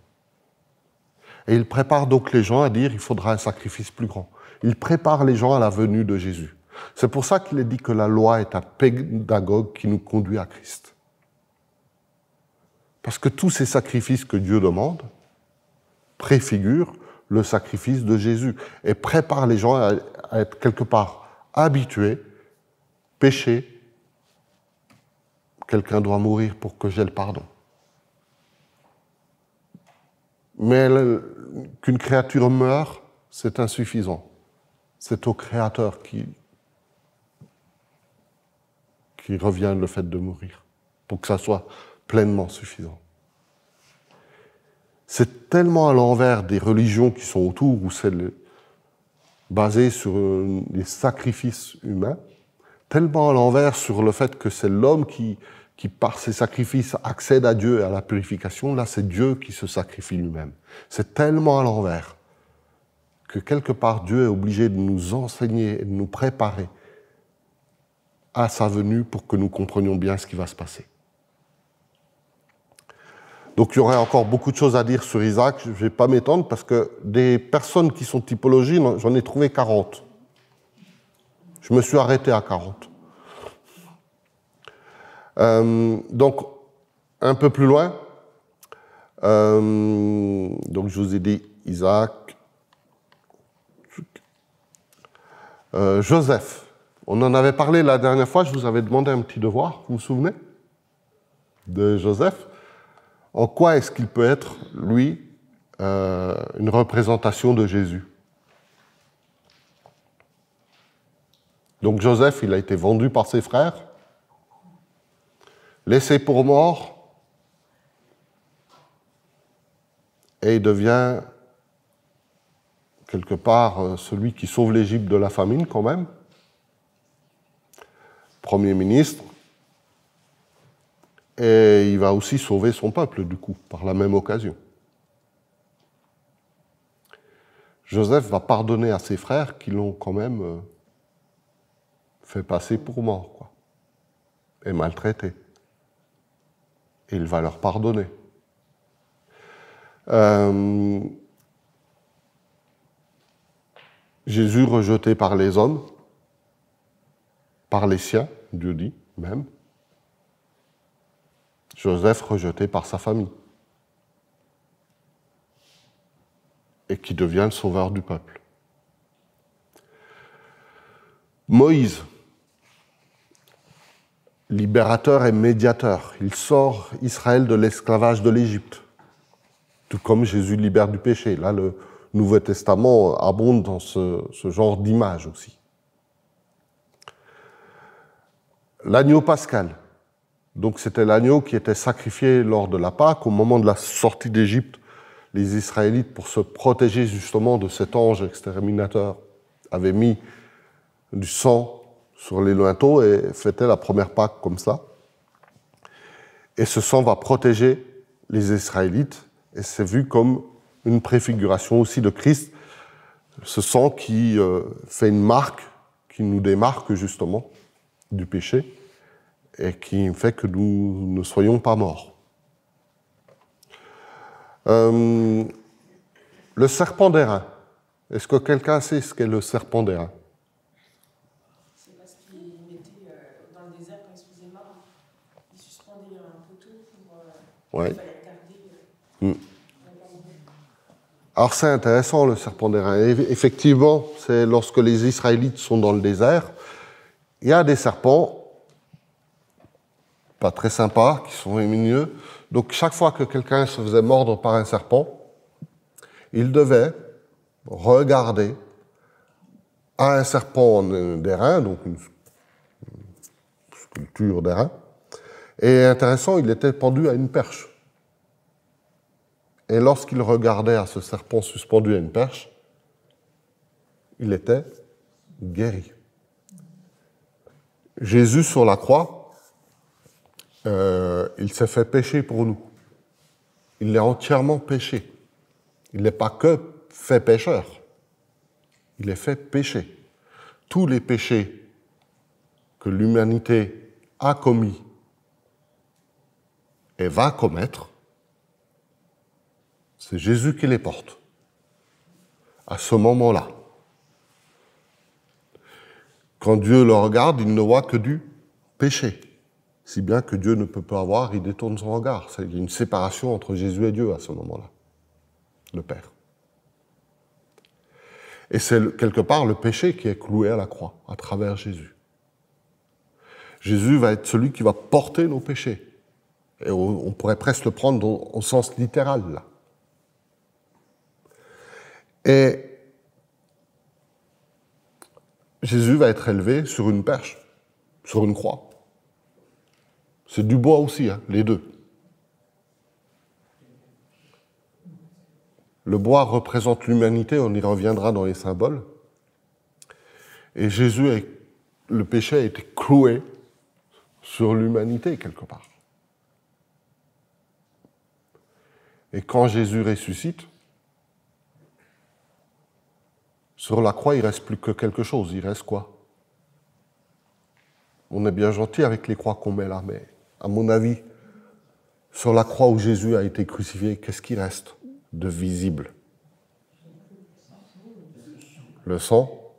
Et il prépare donc les gens à dire qu'il faudra un sacrifice plus grand. Il prépare les gens à la venue de Jésus. C'est pour ça qu'il est dit que la loi est un pédagogue qui nous conduit à Christ. Parce que tous ces sacrifices que Dieu demande préfigurent le sacrifice de Jésus et préparent les gens à être quelque part habitués, péché, quelqu'un doit mourir pour que j'aie le pardon. Mais qu'une créature meure, c'est insuffisant. C'est au Créateur qui revient le fait de mourir, pour que ça soit pleinement suffisant. C'est tellement à l'envers des religions qui sont autour, où c'est basé sur les sacrifices humains, tellement à l'envers sur le fait que c'est l'homme qui, par ses sacrifices, accède à Dieu et à la purification. Là, c'est Dieu qui se sacrifie lui-même. C'est tellement à l'envers que quelque part, Dieu est obligé de nous enseigner et de nous préparer à sa venue pour que nous comprenions bien ce qui va se passer. Donc il y aurait encore beaucoup de choses à dire sur Isaac, je ne vais pas m'étendre parce que des personnes qui sont typologies, j'en ai trouvé 40. Je me suis arrêté à 40. Donc, un peu plus loin, donc je vous ai dit Isaac, Joseph. On en avait parlé la dernière fois, je vous avais demandé un petit devoir, vous vous souvenez de Joseph? En quoi est-ce qu'il peut être, lui, une représentation de Jésus? Donc Joseph, il a été vendu par ses frères, laissé pour mort, et il devient quelque part celui qui sauve l'Égypte de la famine quand même, Premier ministre, et il va aussi sauver son peuple, du coup, par la même occasion. Joseph va pardonner à ses frères qui l'ont quand même fait passer pour mort, quoi, et maltraité. Et il va leur pardonner. Jésus rejeté par les hommes, par les siens, Dieu dit même. Joseph rejeté par sa famille. Et qui devient le sauveur du peuple. Moïse, libérateur et médiateur. Il sort Israël de l'esclavage de l'Égypte. Tout comme Jésus libère du péché. Là, le Nouveau Testament abonde dans ce genre d'image aussi. L'agneau pascal. Donc c'était l'agneau qui était sacrifié lors de la Pâque. Au moment de la sortie d'Égypte, les Israélites, pour se protéger justement de cet ange exterminateur, avaient mis du sang sur les linteaux et fêtaient la première Pâque comme ça. Et ce sang va protéger les Israélites, et c'est vu comme une préfiguration aussi de Christ, ce sang qui fait une marque, qui nous démarque justement du péché, et qui fait que nous ne soyons pas morts. Le serpent d'airain. Est-ce que quelqu'un sait ce qu'est le serpent d'airain? C'est parce qu'il mettait dans le désert, quand il se faisait mal, il suspendait un poteau pour Ouais. garder. Alors c'est intéressant le serpent d'airain. Effectivement, c'est lorsque les Israélites sont dans le désert, il y a des serpents pas très sympas, qui sont vénéneux. Donc chaque fois que quelqu'un se faisait mordre par un serpent, il devait regarder à un serpent d'airain, donc une sculpture d'airain, et intéressant, il était pendu à une perche. Et lorsqu'il regardait à ce serpent suspendu à une perche, il était guéri. Jésus sur la croix, il s'est fait pécher pour nous. Il l'est entièrement péché. Il n'est pas que fait pécheur. Il est fait péché. Tous les péchés que l'humanité a commis et va commettre, c'est Jésus qui les porte. À ce moment-là. Quand Dieu le regarde, il ne voit que du péché. Si bien que Dieu ne peut pas avoir, il détourne son regard. Il y a une séparation entre Jésus et Dieu à ce moment-là, le Père. Et c'est quelque part le péché qui est cloué à la croix, à travers Jésus. Jésus va être celui qui va porter nos péchés. Et on pourrait presque le prendre au sens littéral, là. Et Jésus va être élevé sur une perche, sur une croix. C'est du bois aussi, hein, les deux. Le bois représente l'humanité, on y reviendra dans les symboles. Et Jésus, le péché a été cloué sur l'humanité, quelque part. Et quand Jésus ressuscite, sur la croix, il ne reste plus que quelque chose. Il reste quoi? On est bien gentil avec les croix qu'on met là, mais à mon avis, sur la croix où Jésus a été crucifié, qu'est-ce qui reste de visible? Le sang.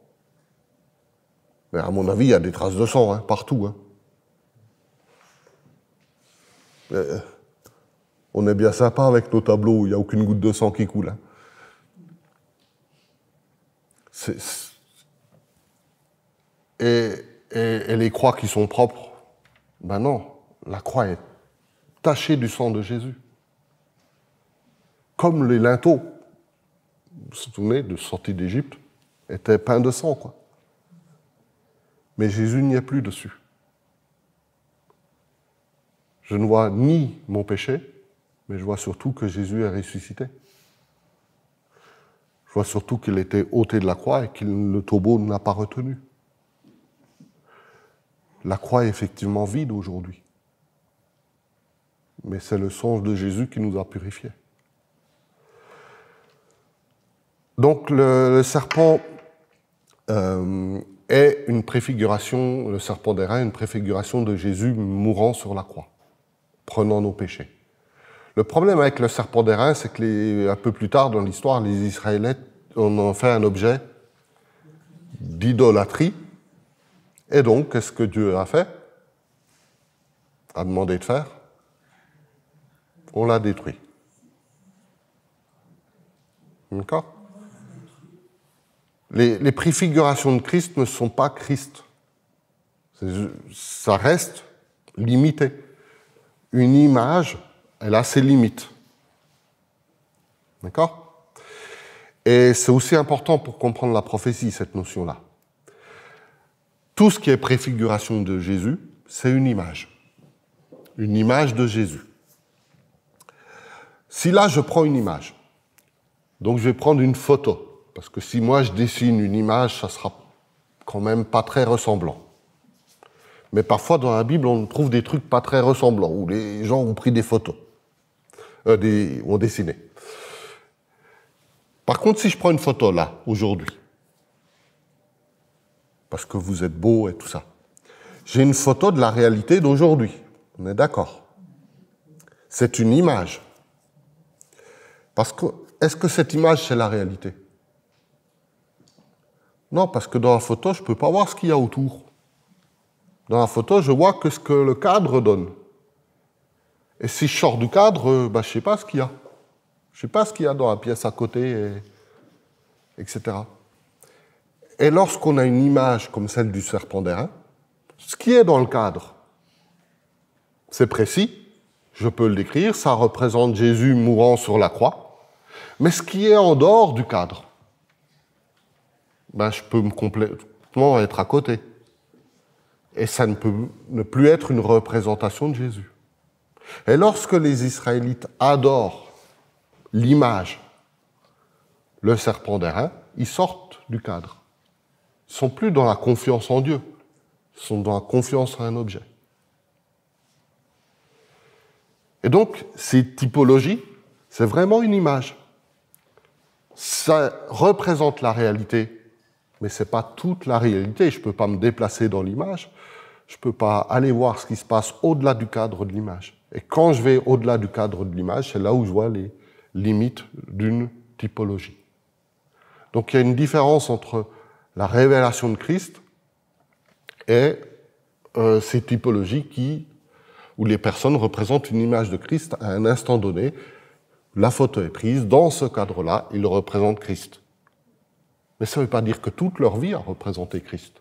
Mais à mon avis, il y a des traces de sang, hein, partout. Hein. On est bien sympa avec nos tableaux où il n'y a aucune goutte de sang qui coule. Hein. Et les croix qui sont propres, ben non, la croix est tachée du sang de Jésus. Comme les linteaux, vous vous souvenez, de sortie d'Égypte, étaient peints de sang, quoi. Mais Jésus n'y est plus dessus. Je ne vois ni mon péché, mais je vois surtout que Jésus est ressuscité. Je vois surtout qu'il était ôté de la croix et que le tombeau ne l'a pas retenu. La croix est effectivement vide aujourd'hui. Mais c'est le sang de Jésus qui nous a purifiés. Donc le serpent est une préfiguration, le serpent d'airain, une préfiguration de Jésus mourant sur la croix, prenant nos péchés. Le problème avec le serpent d'airain, c'est que un peu plus tard dans l'histoire, les Israélites en ont fait un objet d'idolâtrie. Et donc, qu'est-ce que Dieu a fait? A demandé de faire? On l'a détruit. D'accord? Les préfigurations de Christ ne sont pas Christ. Ça reste limité. Une image, elle a ses limites. D'accord? Et c'est aussi important pour comprendre la prophétie, cette notion-là. Tout ce qui est préfiguration de Jésus, c'est une image. Une image de Jésus. Si là, je prends une image, donc je vais prendre une photo, parce que si moi je dessine une image, ça sera quand même pas très ressemblant. Mais parfois, dans la Bible, on trouve des trucs pas très ressemblants, où les gens ont pris des photos, ont dessiné. Par contre, si je prends une photo là, aujourd'hui, parce que vous êtes beau et tout ça, j'ai une photo de la réalité d'aujourd'hui. On est d'accord? C'est une image. Parce que, est-ce que cette image, c'est la réalité? Non, parce que dans la photo, je ne peux pas voir ce qu'il y a autour. Dans la photo, je vois que ce que le cadre donne. Et si je sors du cadre, je ne sais pas ce qu'il y a. Je ne sais pas ce qu'il y a dans la pièce à côté, etc. Et lorsqu'on a une image comme celle du serpent d'airain, ce qui est dans le cadre, c'est précis, je peux le décrire, ça représente Jésus mourant sur la croix, mais ce qui est en dehors du cadre, ben, je peux me complètement être à côté. Et ça ne peut ne plus être une représentation de Jésus. Et lorsque les Israélites adorent l'image, le serpent d'airain, ils sortent du cadre. Ils ne sont plus dans la confiance en Dieu, ils sont dans la confiance en un objet. Et donc, ces typologies, c'est vraiment une image. Ça représente la réalité, mais ce n'est pas toute la réalité. Je ne peux pas me déplacer dans l'image, je ne peux pas aller voir ce qui se passe au-delà du cadre de l'image. Et quand je vais au-delà du cadre de l'image, c'est là où je vois les limites d'une typologie. Donc il y a une différence entre la révélation de Christ et ces typologies où les personnes représentent une image de Christ à un instant donné. La photo est prise, dans ce cadre-là, ils représentent Christ. Mais ça ne veut pas dire que toute leur vie a représenté Christ.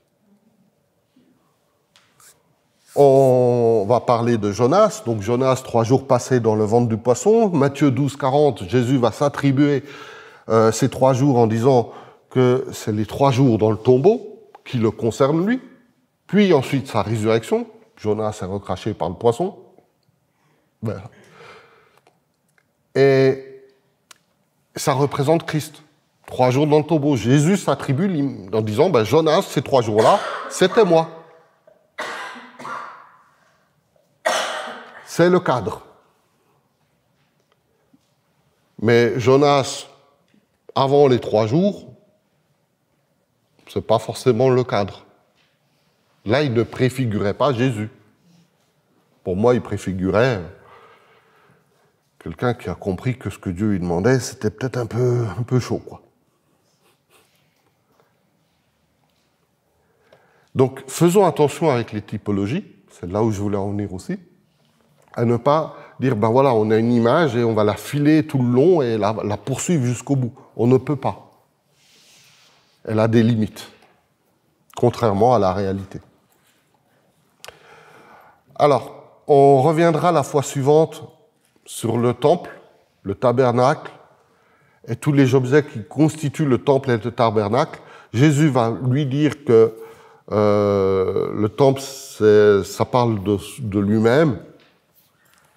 On va parler de Jonas. Donc Jonas, 3 jours passés dans le ventre du poisson. Matthieu 12, 40, Jésus va s'attribuer ces 3 jours en disant que c'est les 3 jours dans le tombeau qui le concernent lui. Puis ensuite sa résurrection. Jonas est recraché par le poisson. Voilà. Et ça représente Christ. 3 jours dans le tombeau. Jésus s'attribue en disant, ben, Jonas, ces 3 jours-là, c'était moi. C'est le cadre. Mais Jonas, avant les 3 jours, ce n'est pas forcément le cadre. Là, il ne préfigurait pas Jésus. Pour moi, il préfigurait quelqu'un qui a compris que ce que Dieu lui demandait, c'était peut-être un peu chaud, quoi. Donc, faisons attention avec les typologies, c'est là où je voulais en venir aussi, à ne pas dire, ben voilà, on a une image et on va la filer tout le long et la poursuivre jusqu'au bout. On ne peut pas. Elle a des limites, contrairement à la réalité. Alors, on reviendra la fois suivante sur le temple, le tabernacle et tous les objets qui constituent le temple et le tabernacle. Jésus va lui dire que le temple, ça parle de lui-même.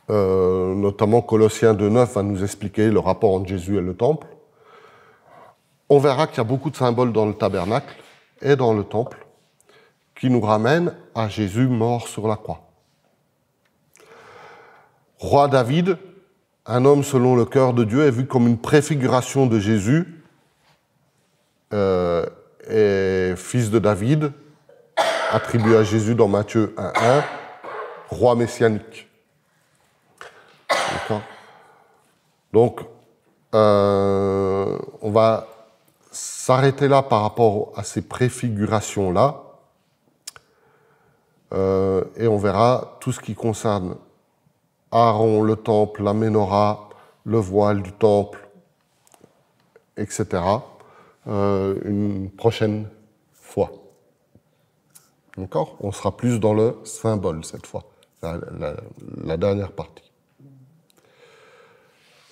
Notamment Colossiens 2.9 va nous expliquer le rapport entre Jésus et le temple. On verra qu'il y a beaucoup de symboles dans le tabernacle et dans le temple qui nous ramènent à Jésus mort sur la croix. Roi David, un homme selon le cœur de Dieu, est vu comme une préfiguration de Jésus, et fils de David, attribué à Jésus dans Matthieu 1.1, roi messianique. D'accord. Donc, on va s'arrêter là par rapport à ces préfigurations-là, et on verra tout ce qui concerne Aaron, le temple, la ménorah, le voile du temple, etc., une prochaine fois. D'accord ? On sera plus dans le symbole cette fois, la dernière partie.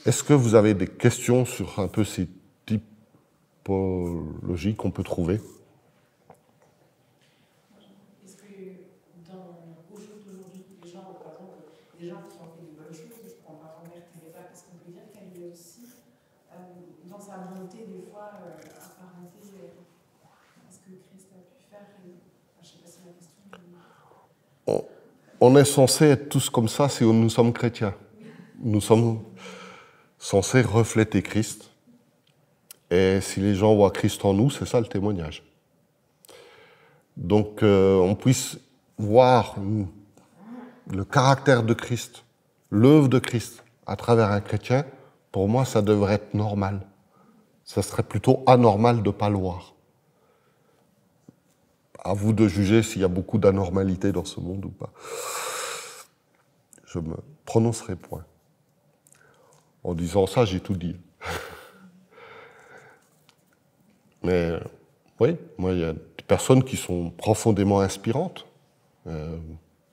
Est-ce que vous avez des questions sur un peu ces typologies qu'on peut trouver ? Est-ce que au jour d'aujourd'hui, les gens, par exemple, des gens qui ont fait des bonnes choses, je prends ma grand-mère Teresa, est-ce qu'on peut dire qu'elle est aussi, dans sa volonté, des fois, apparentée à ce que Christ a pu faire je ne sais pas si la question... On est censé être tous comme ça si nous sommes chrétiens. Nous sommes censés refléter Christ. Et si les gens voient Christ en nous, c'est ça le témoignage. Donc, on puisse voir le caractère de Christ, l'œuvre de Christ à travers un chrétien, pour moi, ça devrait être normal. Ça serait plutôt anormal de ne pas le voir. À vous de juger s'il y a beaucoup d'anormalité dans ce monde ou pas. Je me prononcerai point. En disant ça, j'ai tout dit. Mais oui, moi, il y a des personnes qui sont profondément inspirantes.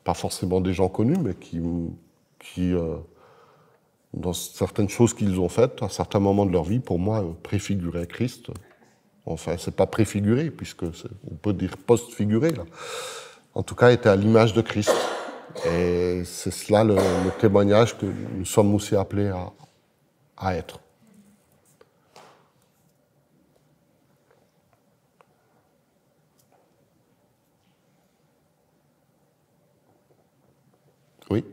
pas forcément des gens connus, mais qui dans certaines choses qu'ils ont faites, à certains moments de leur vie, pour moi, préfiguraient Christ. Enfin, c'est pas préfiguré, puisque on peut dire post-figuré, là. En tout cas, était à l'image de Christ. Et c'est cela le témoignage que nous sommes aussi appelés à être. Oui.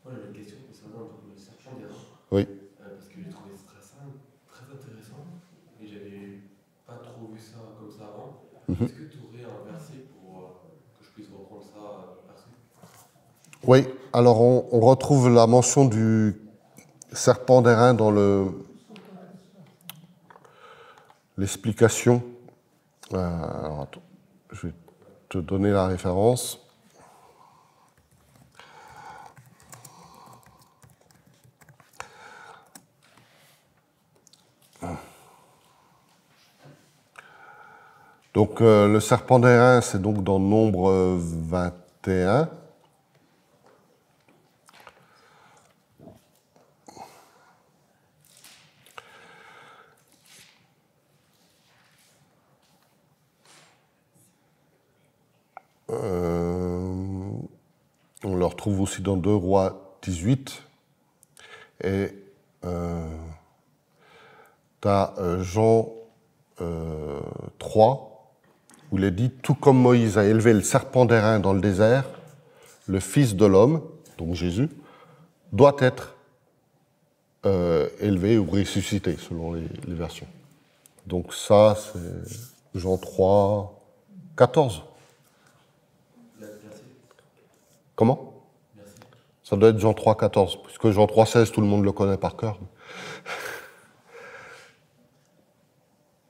Moi, j'avais une question concernant le serpent d'airain. Oui. Parce que j'ai trouvé ça très intéressant et j'avais pas trop vu ça comme ça avant. Est-ce que tu aurais un verset pour que je puisse reprendre ça perçu? Oui, alors on retrouve la mention du serpent d'airain dans l'explication. Alors attends, je vais te donner la référence. Donc le serpent d'airain, c'est donc dans Nombre 21. On le retrouve aussi dans 2 Rois 18. Et tu as Jean 3, où il est dit « Tout comme Moïse a élevé le serpent d'airain dans le désert, le Fils de l'homme, donc Jésus, doit être élevé ou ressuscité, selon les versions. » Donc ça, c'est Jean 3, 14. Comment? Merci. Ça doit être Jean 3, 14, puisque Jean 3, 16, tout le monde le connaît par cœur.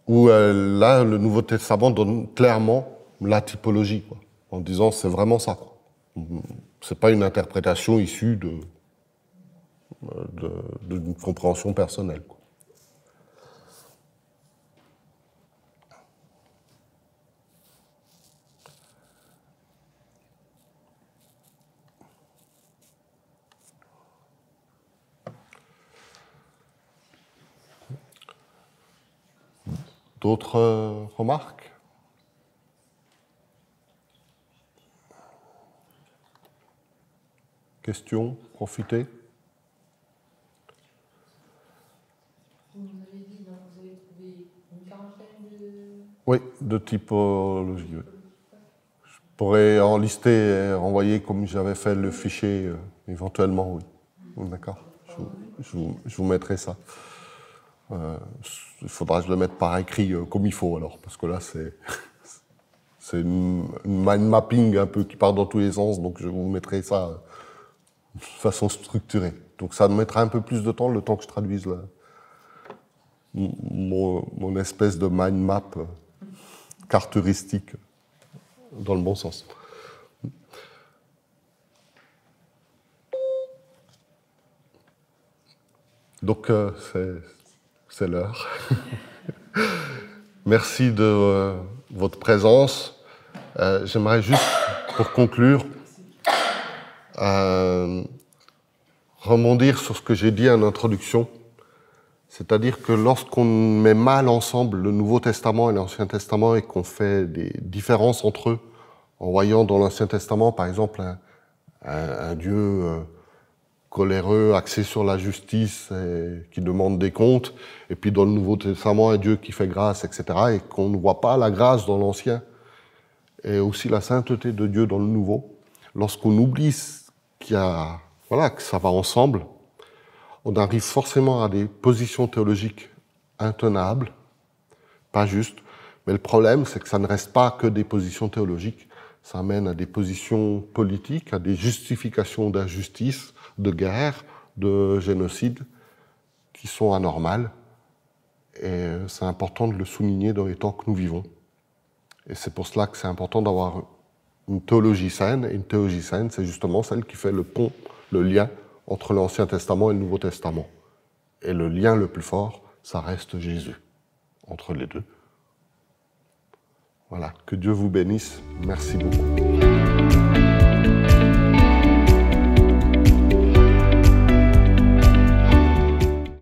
Où là, le Nouveau Testament donne clairement la typologie, quoi, en disant c'est vraiment ça. C'est pas une interprétation issue d'une compréhension personnelle, quoi. D'autres remarques? Questions? Profitez. Vous nous avez dit, donc vous avez trouvé une quarantaine de... Oui, de typologie. Oui. Je pourrais en lister et renvoyer comme j'avais fait le fichier, éventuellement, oui. D'accord. Je vous mettrai ça. Il faudra que je le mette par écrit comme il faut, alors, parce que là, c'est une mind mapping un peu qui part dans tous les sens, donc je vous mettrai ça de façon structurée. Donc ça me mettra un peu plus de temps, le temps que je traduise mon espèce de mind map carte heuristique dans le bon sens. Donc c'est l'heure. Merci de votre présence. J'aimerais juste, pour conclure, rebondir sur ce que j'ai dit en introduction. C'est-à-dire que lorsqu'on met mal ensemble le Nouveau Testament et l'Ancien Testament et qu'on fait des différences entre eux, en voyant dans l'Ancien Testament, par exemple, un Dieu coléreux, axé sur la justice et qui demande des comptes, et puis dans le Nouveau Testament, un Dieu qui fait grâce, etc., et qu'on ne voit pas la grâce dans l'Ancien, et aussi la sainteté de Dieu dans le Nouveau, lorsqu'on oublie qu'il y a, voilà, que ça va ensemble, on arrive forcément à des positions théologiques intenables, pas justes, mais le problème, c'est que ça ne reste pas que des positions théologiques, ça amène à des positions politiques, à des justifications d'injustice, de guerre, de génocide, qui sont anormales. Et c'est important de le souligner dans les temps que nous vivons. Et c'est pour cela que c'est important d'avoir une théologie saine. Et une théologie saine, c'est justement celle qui fait le pont, le lien entre l'Ancien Testament et le Nouveau Testament. Et le lien le plus fort, ça reste Jésus, entre les deux. Voilà, que Dieu vous bénisse. Merci beaucoup.